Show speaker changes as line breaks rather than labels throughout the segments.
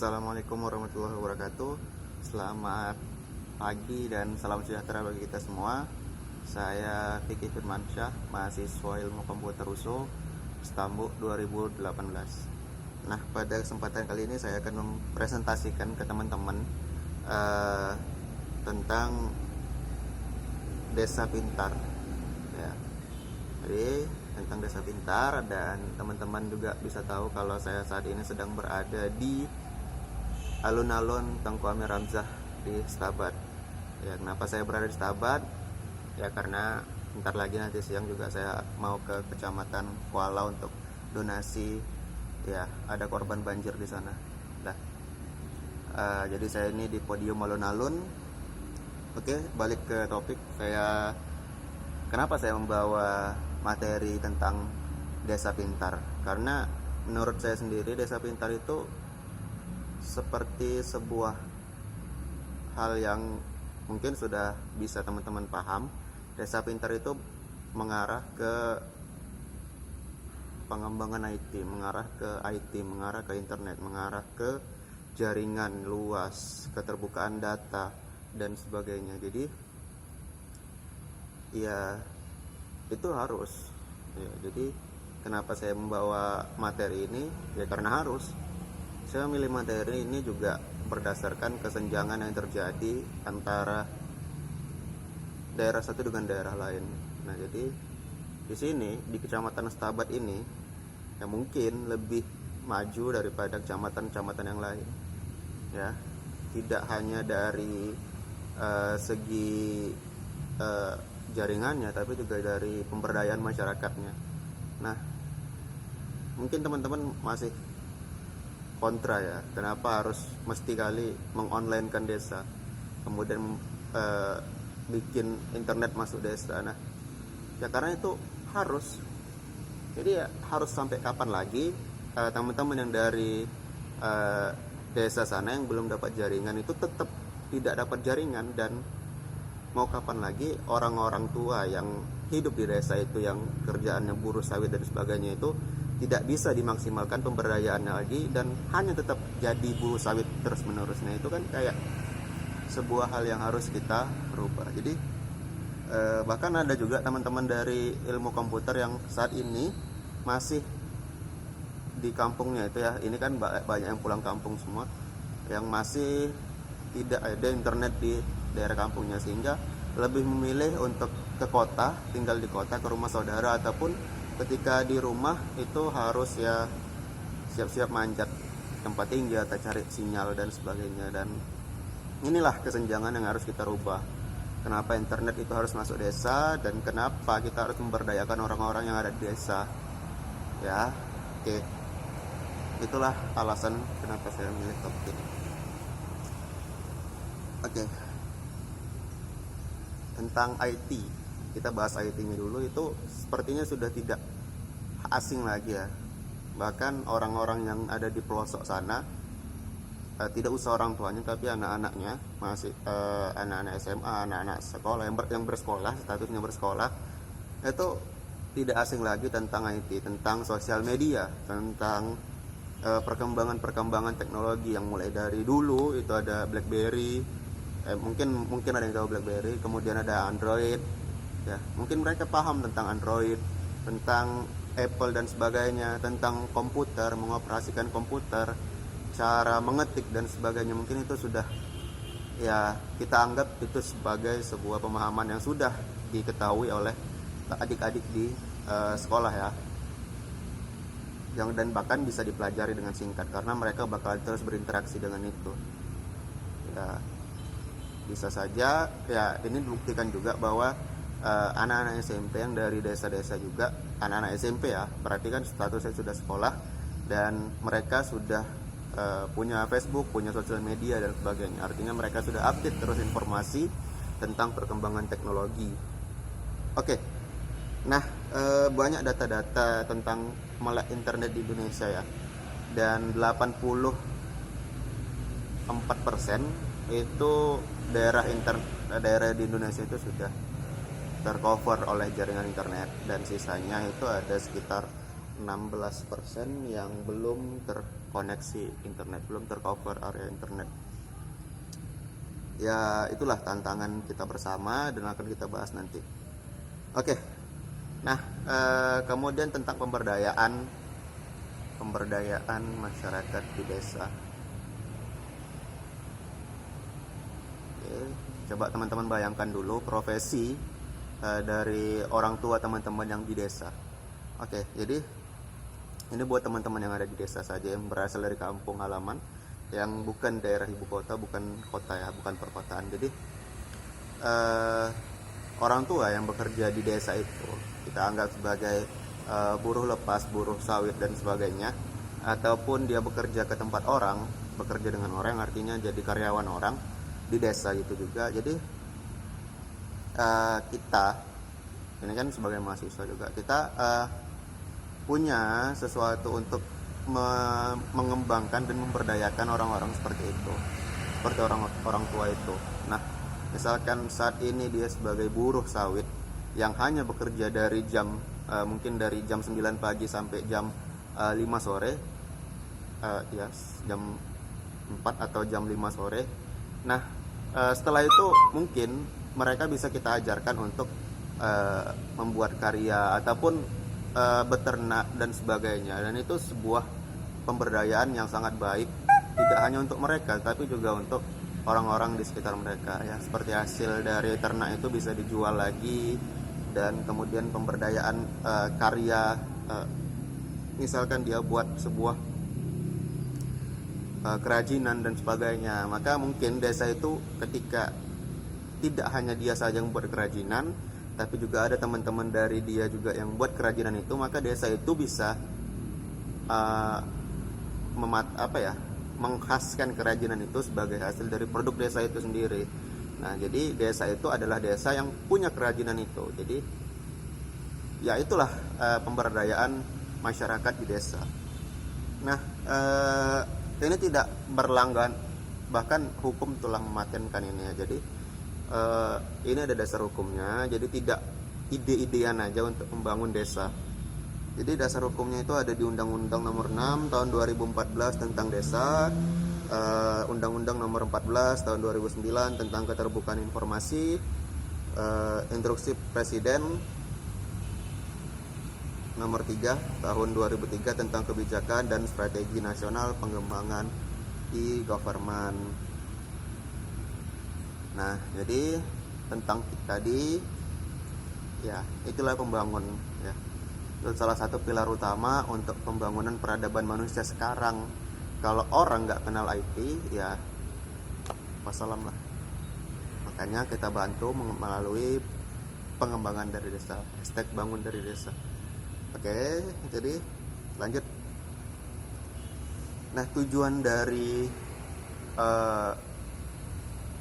Assalamualaikum warahmatullahi wabarakatuh. Selamat pagi dan salam sejahtera bagi kita semua. Saya Fikih Firmansyah, mahasiswa Ilmu Komputer USU, Istanbul 2018. Nah, pada kesempatan kali ini saya akan mempresentasikan ke teman-teman tentang Desa Pintar. Ya. Jadi tentang Desa Pintar, dan teman-teman juga bisa tahu kalau saya saat ini sedang berada di alun-alun Tengku Amir Hamzah di Setabat. Ya, kenapa saya berada di Setabat? Ya karena bentar lagi nanti siang juga saya mau ke Kecamatan Kuala untuk donasi. Ya, ada korban banjir di sana. Nah, jadi saya ini di podium alun-alun. Oke, balik ke topik. Kenapa saya membawa materi tentang Desa Pintar? Karena menurut saya sendiri Desa Pintar itu seperti sebuah hal yang mungkin sudah bisa teman-teman paham. Desa Pintar itu mengarah ke pengembangan IT, mengarah ke internet, mengarah ke jaringan luas, keterbukaan data dan sebagainya. Jadi ya itu harus ya. Jadi kenapa saya membawa materi ini? Ya karena harus. Saya memilih materi ini juga berdasarkan kesenjangan yang terjadi antara daerah satu dengan daerah lain. Nah, jadi di sini di Kecamatan Setabat ini ya mungkin lebih maju daripada kecamatan-kecamatan yang lain. Ya, tidak hanya dari segi jaringannya, tapi juga dari pemberdayaan masyarakatnya. Nah, mungkin teman-teman masih kontra ya, kenapa harus mesti kali mengonlinekan desa, kemudian bikin internet masuk desa. Nah, ya karena itu harus. Jadi ya harus sampai kapan lagi teman-teman yang dari desa sana yang belum dapat jaringan itu tetap tidak dapat jaringan, dan mau kapan lagi orang-orang tua yang hidup di desa itu, yang kerjaannya buruh sawit dan sebagainya, itu tidak bisa dimaksimalkan pemberdayaannya lagi dan hanya tetap jadi buruh sawit terus menerus. Nah, itu kan kayak sebuah hal yang harus kita rubah. Jadi bahkan ada juga teman-teman dari ilmu komputer yang saat ini masih di kampungnya itu ya, ini kan banyak yang pulang kampung semua, yang masih tidak ada internet di daerah kampungnya, sehingga lebih memilih untuk ke kota, tinggal di kota, ke rumah saudara, ataupun ketika di rumah itu harus ya siap-siap manjat tempat tinggi atau cari sinyal dan sebagainya. Dan inilah kesenjangan yang harus kita rubah. Kenapa internet itu harus masuk desa, dan kenapa kita harus memberdayakan orang-orang yang ada di desa. Ya, oke. Itulah alasan kenapa saya memilih topik ini. Oke. Tentang IT, kita bahas IT-nya dulu. Itu sepertinya sudah tidak asing lagi ya. Bahkan orang-orang yang ada di pelosok sana, tidak usah orang tuanya, tapi anak-anaknya, masih anak-anak SMA, anak-anak sekolah yang bersekolah, statusnya bersekolah, itu tidak asing lagi tentang IT, tentang sosial media, tentang perkembangan teknologi yang mulai dari dulu itu ada BlackBerry, mungkin ada yang tahu BlackBerry, kemudian ada Android. Ya, mungkin mereka paham tentang Android, tentang Apple dan sebagainya, tentang komputer, mengoperasikan komputer, cara mengetik dan sebagainya. Mungkin itu sudah ya kita anggap itu sebagai sebuah pemahaman yang sudah diketahui oleh adik-adik di sekolah ya, dan bahkan bisa dipelajari dengan singkat karena mereka bakal terus berinteraksi dengan itu. Ya, bisa saja ya, ini dibuktikan juga bahwa anak-anak SMP yang dari desa-desa juga, anak-anak SMP ya, berarti kan statusnya sudah sekolah dan mereka sudah punya Facebook, punya sosial media dan sebagainya. Artinya mereka sudah update terus informasi tentang perkembangan teknologi. Oke. Nah, banyak data-data tentang melek internet di Indonesia ya. Dan 84% itu daerah di Indonesia itu sudah tercover oleh jaringan internet, dan sisanya itu ada sekitar 16% yang belum terkoneksi internet, belum tercover area internet. Ya itulah tantangan kita bersama dan akan kita bahas nanti. Oke. Nah, kemudian tentang pemberdayaan masyarakat di desa. Oke, coba teman-teman bayangkan dulu profesi dari orang tua teman-teman yang di desa. Oke, jadi ini buat teman-teman yang ada di desa saja, yang berasal dari kampung halaman, yang bukan daerah ibu kota, bukan kota ya, bukan perkotaan. Jadi orang tua yang bekerja di desa itu kita anggap sebagai buruh lepas, buruh sawit dan sebagainya, ataupun dia bekerja ke tempat orang, bekerja dengan orang, artinya jadi karyawan orang di desa gitu juga. Jadi kita ini kan sebagai mahasiswa juga, kita punya sesuatu untuk mengembangkan dan memberdayakan orang-orang seperti itu, seperti orang tua itu. Nah, misalkan saat ini dia sebagai buruh sawit yang hanya bekerja dari mungkin dari jam 9 pagi sampai jam 5 sore, ya jam 4 atau jam 5 sore. Nah, setelah itu mungkin mereka bisa kita ajarkan untuk membuat karya ataupun beternak dan sebagainya, dan itu sebuah pemberdayaan yang sangat baik, tidak hanya untuk mereka tapi juga untuk orang-orang di sekitar mereka ya. Seperti hasil dari ternak itu bisa dijual lagi, dan kemudian pemberdayaan karya, misalkan dia buat sebuah kerajinan dan sebagainya, maka mungkin desa itu ketika tidak hanya dia saja yang membuat kerajinan, tapi juga ada teman-teman dari dia juga yang buat kerajinan itu, maka desa itu bisa menghaskan kerajinan itu sebagai hasil dari produk desa itu sendiri. Nah, jadi desa itu adalah desa yang punya kerajinan itu. Jadi ya itulah pemberdayaan masyarakat di desa. Nah, ini tidak berlangganan, bahkan hukum telah mematenkan ini ya. Jadi ini ada dasar hukumnya, jadi tidak ide-idean aja untuk membangun desa. Jadi dasar hukumnya itu ada di Undang-Undang Nomor 6 Tahun 2014 tentang desa, Undang-Undang Nomor 14 Tahun 2009 tentang keterbukaan informasi, Instruksi Presiden Nomor 3 Tahun 2003 tentang kebijakan dan strategi nasional pengembangan e-government. Nah, jadi tentang tadi ya, itulah pembangun ya. Dan salah satu pilar utama untuk pembangunan peradaban manusia sekarang. Kalau orang nggak kenal IT ya wassalam lah. Makanya kita bantu melalui pengembangan dari desa, #bangun dari desa. Oke, jadi lanjut. Nah, tujuan dari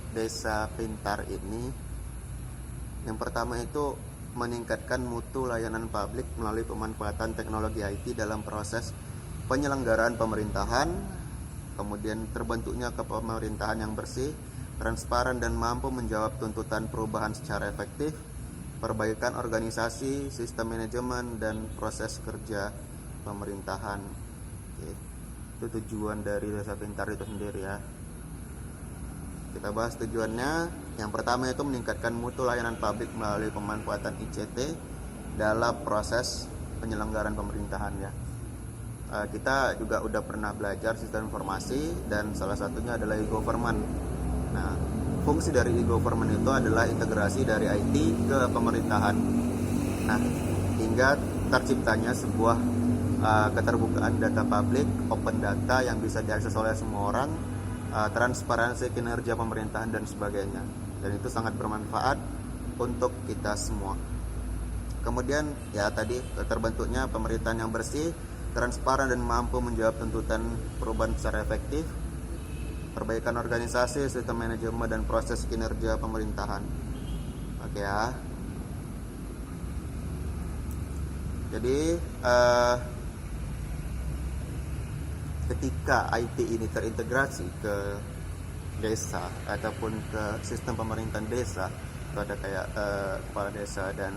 Desa Pintar ini, yang pertama itu meningkatkan mutu layanan publik melalui pemanfaatan teknologi IT dalam proses penyelenggaraan pemerintahan, kemudian terbentuknya kepemerintahan yang bersih, transparan dan mampu menjawab tuntutan perubahan secara efektif, perbaikan organisasi, sistem manajemen dan proses kerja pemerintahan. Oke. Itu tujuan dari Desa Pintar itu sendiri ya. Kita bahas tujuannya. Yang pertama itu meningkatkan mutu layanan publik melalui pemanfaatan ICT dalam proses penyelenggaraan pemerintahan ya. Kita juga udah pernah belajar sistem informasi dan salah satunya adalah e-government. Nah, fungsi dari e-government itu adalah integrasi dari IT ke pemerintahan. Nah, hingga terciptanya sebuah keterbukaan data publik, open data yang bisa diakses oleh semua orang, transparansi kinerja pemerintahan dan sebagainya, dan itu sangat bermanfaat untuk kita semua. Kemudian ya tadi terbentuknya pemerintahan yang bersih, transparan dan mampu menjawab tuntutan perubahan secara efektif, perbaikan organisasi, sistem manajemen dan proses kinerja pemerintahan. Oke ya. Jadi ketika IT ini terintegrasi ke desa ataupun ke sistem pemerintahan desa, itu ada kayak kepala desa dan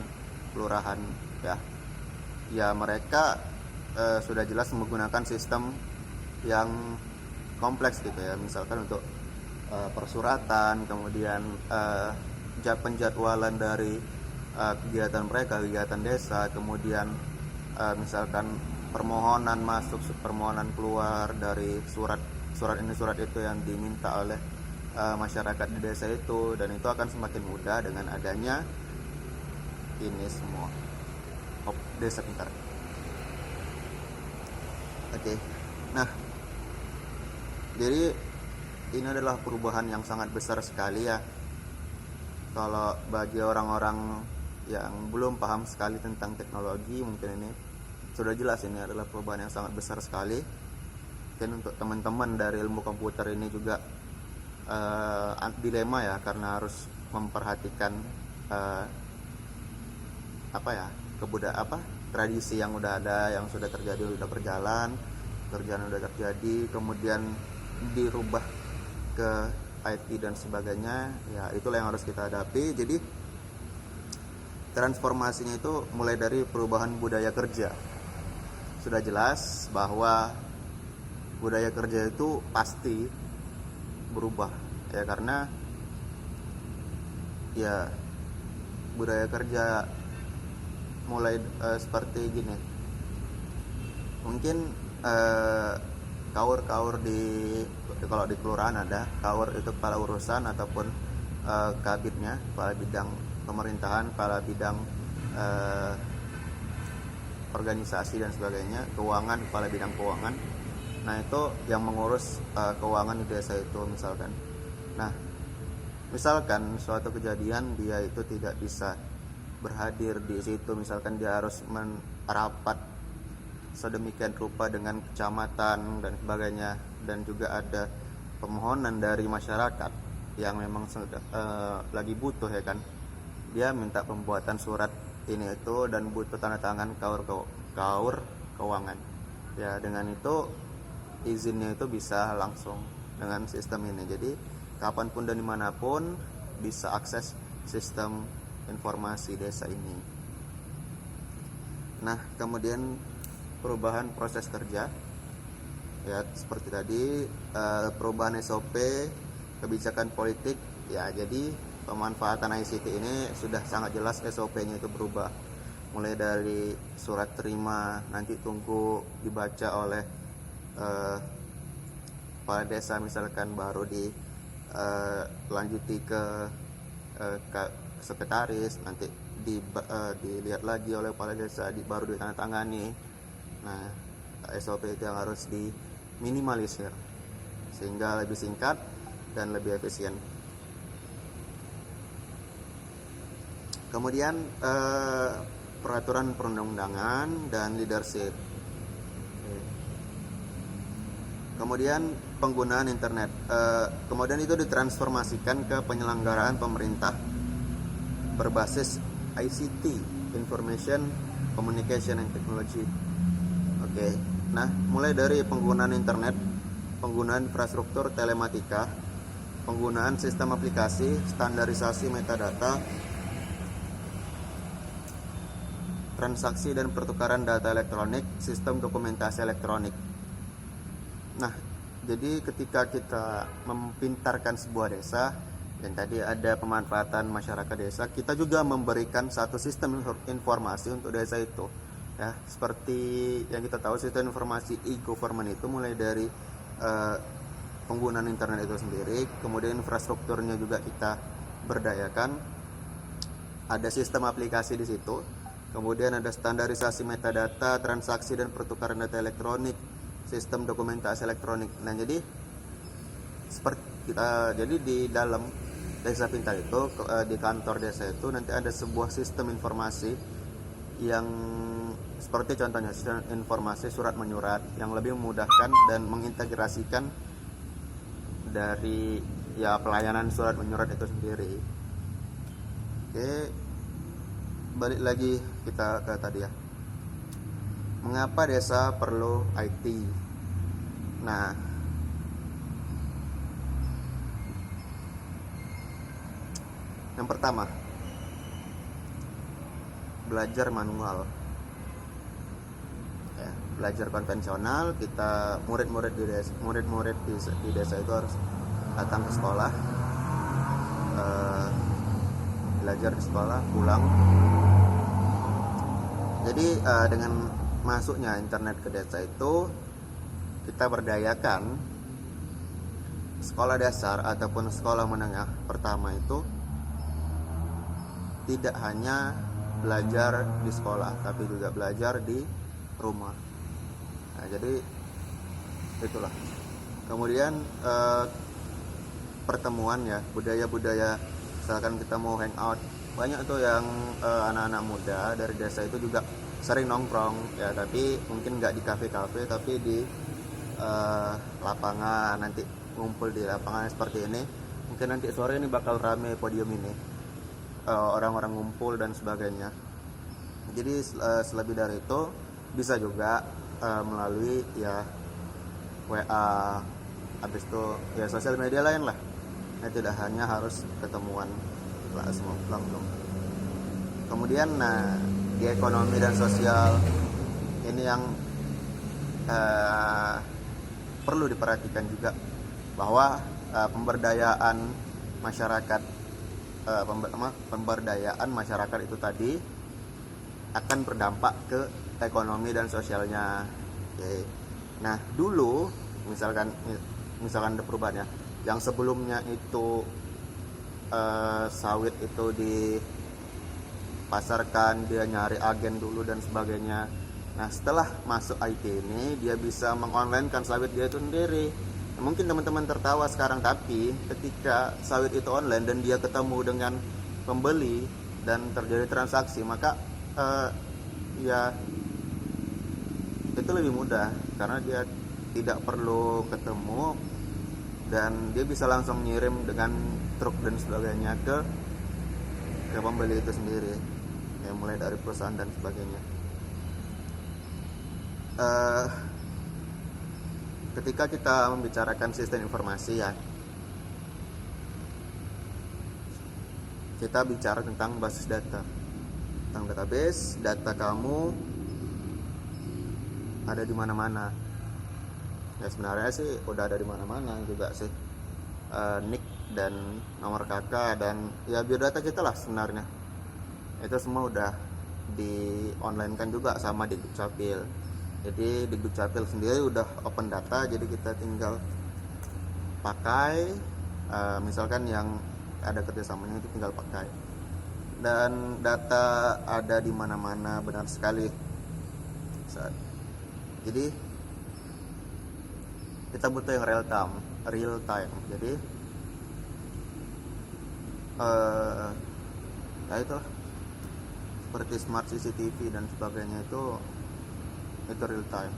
kelurahan ya, ya mereka sudah jelas menggunakan sistem yang kompleks gitu ya, misalkan untuk persuratan, kemudian penjadwalan dari kegiatan mereka, kegiatan desa, kemudian misalkan permohonan masuk, permohonan keluar dari surat ini surat itu yang diminta oleh masyarakat di desa itu, dan itu akan semakin mudah dengan adanya ini semua desa pintar. Oke. Nah, jadi ini adalah perubahan yang sangat besar sekali ya. Kalau bagi orang-orang yang belum paham sekali tentang teknologi, mungkin ini sudah jelas ini adalah perubahan yang sangat besar sekali. Mungkin untuk teman-teman dari ilmu komputer ini juga dilema ya, karena harus memperhatikan tradisi yang udah ada, yang sudah terjadi, sudah berjalan, kerjaan udah terjadi, kemudian dirubah ke IT dan sebagainya ya, itulah yang harus kita hadapi. Jadi transformasinya itu mulai dari perubahan budaya kerja. Sudah jelas bahwa budaya kerja itu pasti berubah ya, karena ya budaya kerja mulai seperti gini. Mungkin kaur kalau di kelurahan ada kaur, itu kepala urusan ataupun kabitnya, kepala bidang pemerintahan, kepala bidang organisasi dan sebagainya, keuangan, kepala bidang keuangan. Nah, itu yang mengurus keuangan di desa itu misalkan. Nah, misalkan suatu kejadian dia itu tidak bisa berhadir di situ, misalkan dia harus merapat sedemikian rupa dengan kecamatan dan sebagainya, dan juga ada permohonan dari masyarakat yang memang lagi butuh ya kan, dia minta pembuatan surat ini itu dan butuh tanda tangan kaur keuangan ya. Dengan itu izinnya itu bisa langsung dengan sistem ini, jadi kapanpun dan dimanapun bisa akses sistem informasi desa ini. Nah, kemudian perubahan proses kerja ya, seperti tadi perubahan SOP, kebijakan politik ya. Jadi pemanfaatan ICT ini sudah sangat jelas SOP-nya itu berubah, mulai dari surat terima nanti tunggu dibaca oleh kepala desa misalkan, baru dilanjuti ke sekretaris, nanti dilihat lagi oleh kepala desa, baru ditandatangani. Nah, SOP itu yang harus diminimalisir sehingga lebih singkat dan lebih efisien. Kemudian peraturan perundang-undangan dan leadership. Kemudian penggunaan internet. Kemudian itu ditransformasikan ke penyelenggaraan pemerintah berbasis ICT, Information Communication and Technology. Oke. Nah, mulai dari penggunaan internet, penggunaan infrastruktur telematika, penggunaan sistem aplikasi, standarisasi metadata, transaksi dan pertukaran data elektronik, sistem dokumentasi elektronik. Nah, jadi ketika kita mempintarkan sebuah desa, dan tadi ada pemanfaatan masyarakat desa, kita juga memberikan satu sistem informasi untuk desa itu ya. Seperti yang kita tahu, sistem informasi e-government itu mulai dari penggunaan internet itu sendiri, kemudian infrastrukturnya juga kita berdayakan, ada sistem aplikasi di situ, kemudian ada standarisasi metadata, transaksi dan pertukaran data elektronik, sistem dokumentasi elektronik. Nah, jadi seperti jadi di dalam Desa Pintar itu, di kantor desa itu nanti ada sebuah sistem informasi yang seperti contohnya sistem informasi surat menyurat yang lebih memudahkan dan mengintegrasikan dari ya pelayanan surat menyurat itu sendiri. Oke, balik lagi kita ke tadi ya. Mengapa desa perlu IT? Nah, yang pertama, belajar manual. Ya, belajar konvensional, kita murid-murid di desa itu harus datang ke sekolah, belajar di sekolah, pulang. Jadi dengan masuknya internet ke desa itu, kita berdayakan sekolah dasar ataupun sekolah menengah pertama itu tidak hanya belajar di sekolah, tapi juga belajar di rumah. Nah, jadi itulah. Kemudian pertemuan ya, budaya-budaya, misalkan kita mau hangout, banyak tuh yang anak-anak muda dari desa itu juga sering nongkrong ya, tapi mungkin nggak di kafe-kafe, tapi di lapangan. Nanti ngumpul di lapangan seperti ini, mungkin nanti sore ini bakal rame podium ini, orang-orang ngumpul dan sebagainya. Jadi selebih dari itu bisa juga melalui ya WA, habis itu ya sosial media lain lah. Nah, tidak hanya harus ketemuan semua langsung. Kemudian di ekonomi dan sosial ini yang perlu diperhatikan juga, bahwa pemberdayaan masyarakat itu tadi akan berdampak ke ekonomi dan sosialnya. Oke. Nah, dulu misalkan ada perubahan ya, yang sebelumnya itu sawit itu dipasarkan, dia nyari agen dulu dan sebagainya. Nah, setelah masuk IT ini, dia bisa mengonlinekan sawit dia itu sendiri. Nah, mungkin teman-teman tertawa sekarang, tapi ketika sawit itu online dan dia ketemu dengan pembeli dan terjadi transaksi, maka ya itu lebih mudah karena dia tidak perlu ketemu dan dia bisa langsung ngirim dengan truk dan sebagainya ke pembeli itu sendiri, ya, mulai dari perusahaan dan sebagainya. Ketika kita membicarakan sistem informasi ya, kita bicara tentang basis data, tentang database. Data kamu ada di mana-mana. Ya sebenarnya sih udah ada di mana-mana juga sih, nick dan nomor kakak dan ya biodata kita lah sebenarnya. Itu semua udah di online kan juga sama di Dukcapil. Jadi di Dukcapil sendiri udah open data, jadi kita tinggal pakai, misalkan yang ada kerjasamanya itu tinggal pakai. Dan data ada di mana-mana, benar sekali. Jadi kita butuh yang real time. Jadi ya itulah, seperti smart CCTV dan sebagainya itu real time.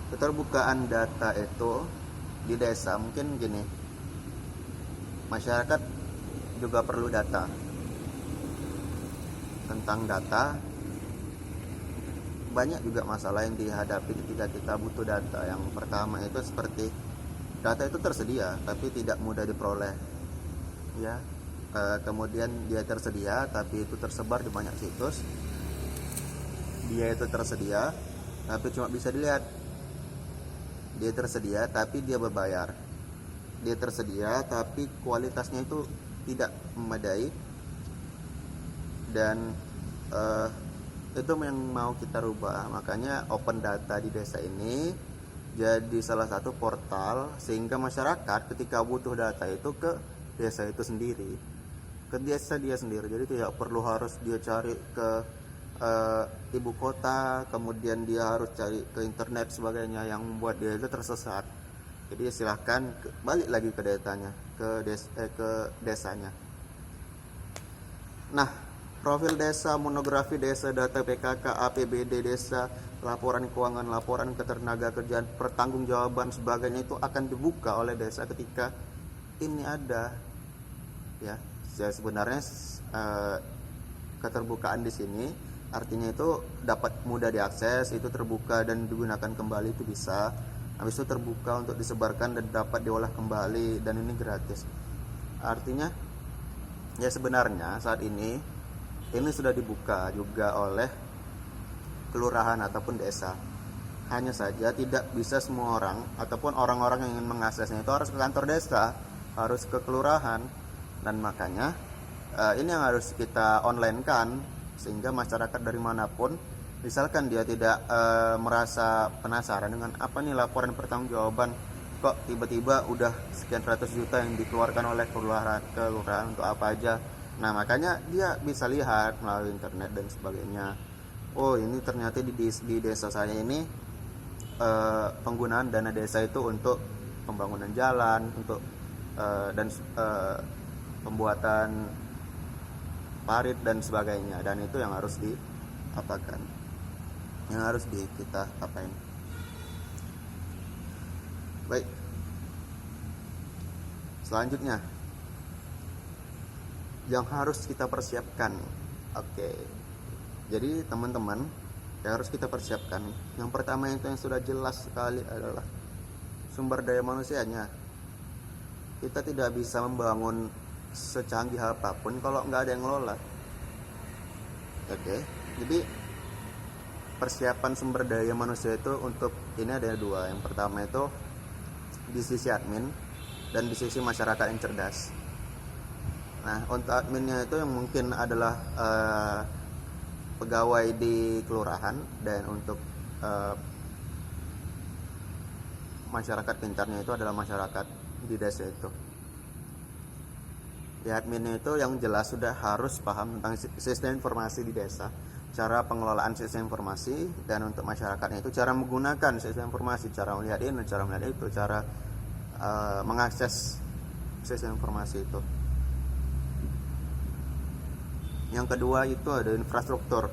Keterbukaan data itu di desa mungkin gini, masyarakat juga perlu data. Tentang data, banyak juga masalah yang dihadapi ketika kita butuh data. Yang pertama itu seperti data itu tersedia tapi tidak mudah diperoleh ya. Kemudian dia tersedia tapi itu tersebar di banyak situs. Dia itu tersedia tapi cuma bisa dilihat. Dia tersedia tapi dia berbayar. Dia tersedia tapi kualitasnya itu tidak memadai. Dan itu yang mau kita rubah. Makanya open data di desa ini jadi salah satu portal sehingga masyarakat ketika butuh data itu ke desa itu sendiri, ke desa dia sendiri. Jadi tidak perlu harus dia cari ke ibu kota, kemudian dia harus cari ke internet sebagainya yang membuat dia itu tersesat. Jadi silahkan balik lagi ke datanya, ke desanya. Nah, profil desa, monografi desa, data PKK, APBD desa, laporan keuangan, laporan ketenagakerjaan, pertanggungjawaban sebagainya itu akan dibuka oleh desa ketika ini ada. Ya sebenarnya keterbukaan di sini artinya itu dapat mudah diakses, itu terbuka dan digunakan kembali itu bisa. Habis itu terbuka untuk disebarkan dan dapat diolah kembali, dan ini gratis. Artinya Ya sebenarnya saat ini sudah dibuka juga oleh kelurahan ataupun desa. Hanya saja tidak bisa semua orang ataupun orang-orang yang ingin mengaksesnya itu harus ke kantor desa, harus ke kelurahan, dan makanya ini yang harus kita online kan, sehingga masyarakat dari manapun, misalkan dia tidak merasa penasaran dengan apa nih laporan pertanggungjawaban, kok tiba-tiba udah sekian ratus juta yang dikeluarkan oleh kelurahan untuk apa aja. Nah makanya dia bisa lihat melalui internet dan sebagainya. Oh ini ternyata di desa saya ini penggunaan dana desa itu untuk pembangunan jalan, untuk dan pembuatan parit dan sebagainya, dan itu yang harus diapakan, yang harus kita apain. Baik, selanjutnya yang harus kita persiapkan. Oke, jadi teman-teman yang harus kita persiapkan, yang pertama itu yang sudah jelas sekali adalah sumber daya manusianya. Kita tidak bisa membangun secanggih apapun kalau nggak ada yang ngelola. Oke, jadi persiapan sumber daya manusia itu untuk ini ada dua. Yang pertama itu di sisi admin dan di sisi masyarakat yang cerdas. Nah untuk adminnya itu yang mungkin adalah pegawai di kelurahan, dan untuk masyarakat pintarnya itu adalah masyarakat di desa itu. Di adminnya itu yang jelas sudah harus paham tentang sistem informasi di desa, cara pengelolaan sistem informasi, dan untuk masyarakatnya itu cara menggunakan sistem informasi, cara melihat ini, cara melihat itu, cara mengakses sistem informasi itu. Yang kedua itu ada infrastruktur.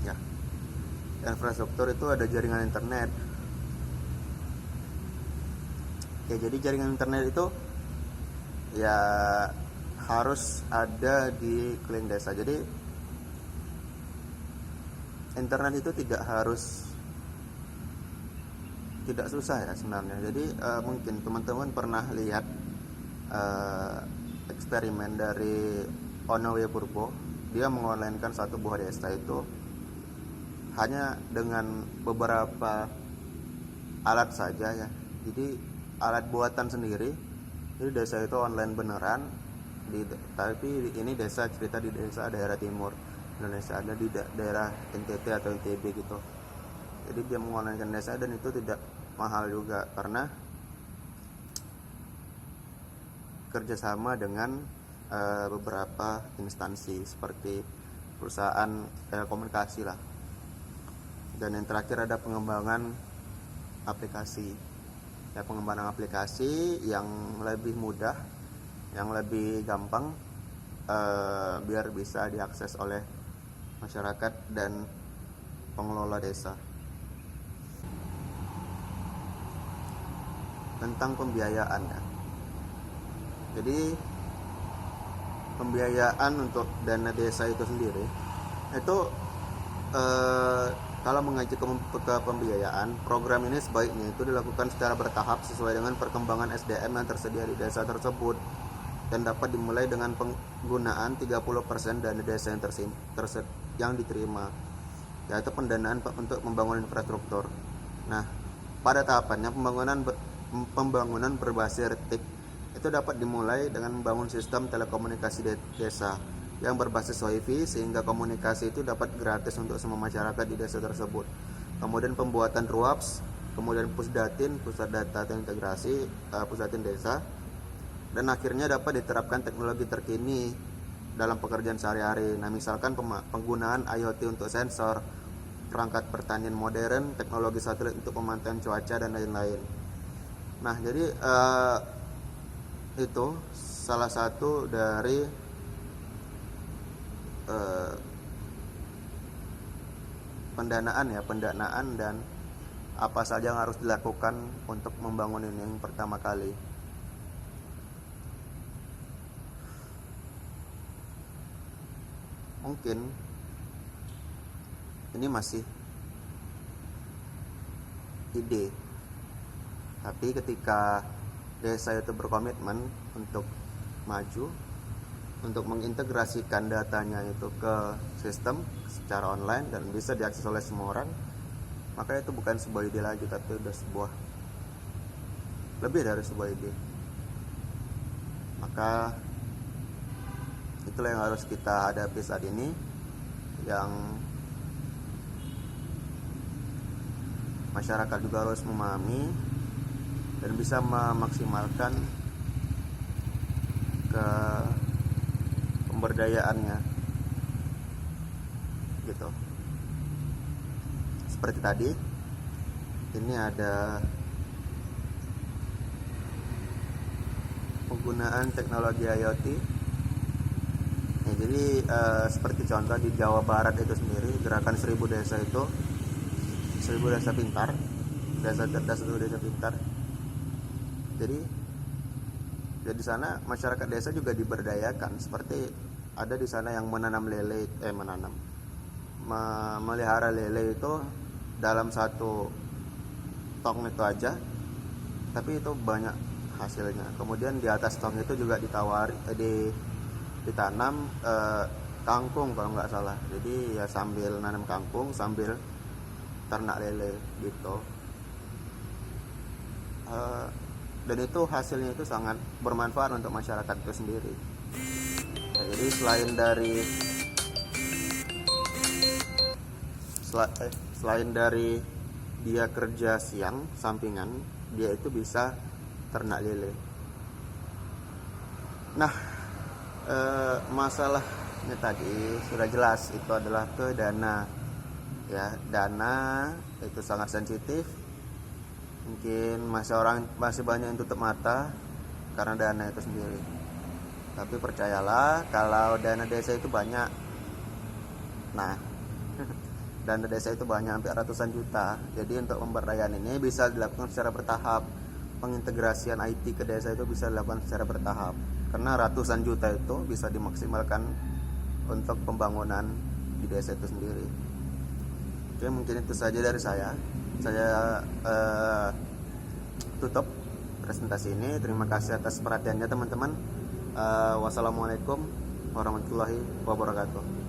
Ya, infrastruktur itu ada jaringan internet. Oke, jadi jaringan internet itu ya harus ada di keliling desa. Jadi internet itu tidak susah ya sebenarnya. Jadi mungkin teman-teman pernah lihat eksperimen dari Onowe Purbo. Dia mengonlinekan satu buah desa itu hanya dengan beberapa alat saja ya. Jadi alat buatan sendiri. Jadi desa itu online beneran. Tapi ini cerita di desa daerah timur Indonesia, ada di daerah NTT atau NTB gitu. Jadi dia mengonlinekan desa, dan itu tidak mahal juga karena kerjasama dengan beberapa instansi seperti perusahaan telekomunikasi lah. Dan yang terakhir ada pengembangan aplikasi. Ya, pengembangan aplikasi yang lebih mudah, yang lebih gampang, biar bisa diakses oleh masyarakat dan pengelola desa. Tentang pembiayaan ya. Jadi pembiayaan untuk dana desa itu sendiri itu kalau mengacu ke pembiayaan, program ini sebaiknya itu dilakukan secara bertahap sesuai dengan perkembangan SDM yang tersedia di desa tersebut, dan dapat dimulai dengan penggunaan 30% dana desa yang diterima, yaitu pendanaan untuk membangun infrastruktur. Nah, pada tahapannya pembangunan berbasis TIK itu dapat dimulai dengan membangun sistem telekomunikasi desa yang berbasis WiFi, sehingga komunikasi itu dapat gratis untuk semua masyarakat di desa tersebut. Kemudian pembuatan RUAPS, kemudian Pusdatin, pusat data dan integrasi, Pusdatin desa, dan akhirnya dapat diterapkan teknologi terkini dalam pekerjaan sehari-hari. Nah, misalkan penggunaan IoT untuk sensor, perangkat pertanian modern, teknologi satelit untuk pemantauan cuaca, dan lain-lain. Nah, jadi itu salah satu dari pendanaan dan apa saja yang harus dilakukan untuk membangun ini yang pertama kali. Mungkin ini masih ide, tapi ketika desa itu berkomitmen untuk maju, untuk mengintegrasikan datanya itu ke sistem secara online dan bisa diakses oleh semua orang, maka itu bukan sebuah ide lagi, tapi udah lebih dari sebuah ide. Maka itulah yang harus kita hadapi saat ini, yang masyarakat juga harus memahami dan bisa memaksimalkan ke pemberdayaannya gitu. Seperti tadi, ini ada penggunaan teknologi IoT. Ya, jadi seperti contoh di Jawa Barat itu sendiri, gerakan 1000 desa itu, 1000 desa pintar, desa cerdas itu desa pintar. Jadi di sana masyarakat desa juga diberdayakan, seperti ada di sana yang menanam lele, melihara lele itu dalam satu tong itu aja, tapi itu banyak hasilnya. Kemudian di atas tong itu juga ditanam kangkung kalau nggak salah. Jadi ya sambil nanam kangkung sambil ternak lele gitu. Dan itu hasilnya itu sangat bermanfaat untuk masyarakat itu sendiri. Ya, jadi selain dari dia kerja siang sampingan, dia itu bisa ternak lele. Nah, masalahnya tadi sudah jelas, itu adalah ke dana. Ya, dana itu sangat sensitif. Mungkin masih banyak yang tutup mata karena dana itu sendiri. Tapi percayalah, kalau dana desa itu banyak. Nah, dana desa itu banyak, hampir ratusan juta. Jadi untuk pemberdayaan ini bisa dilakukan secara bertahap. Pengintegrasian IT ke desa itu bisa dilakukan secara bertahap. Karena ratusan juta itu bisa dimaksimalkan untuk pembangunan di desa itu sendiri. Oke, mungkin itu saja dari saya. Saya tutup presentasi ini. Terima kasih atas perhatiannya teman-teman. Wassalamualaikum warahmatullahi wabarakatuh.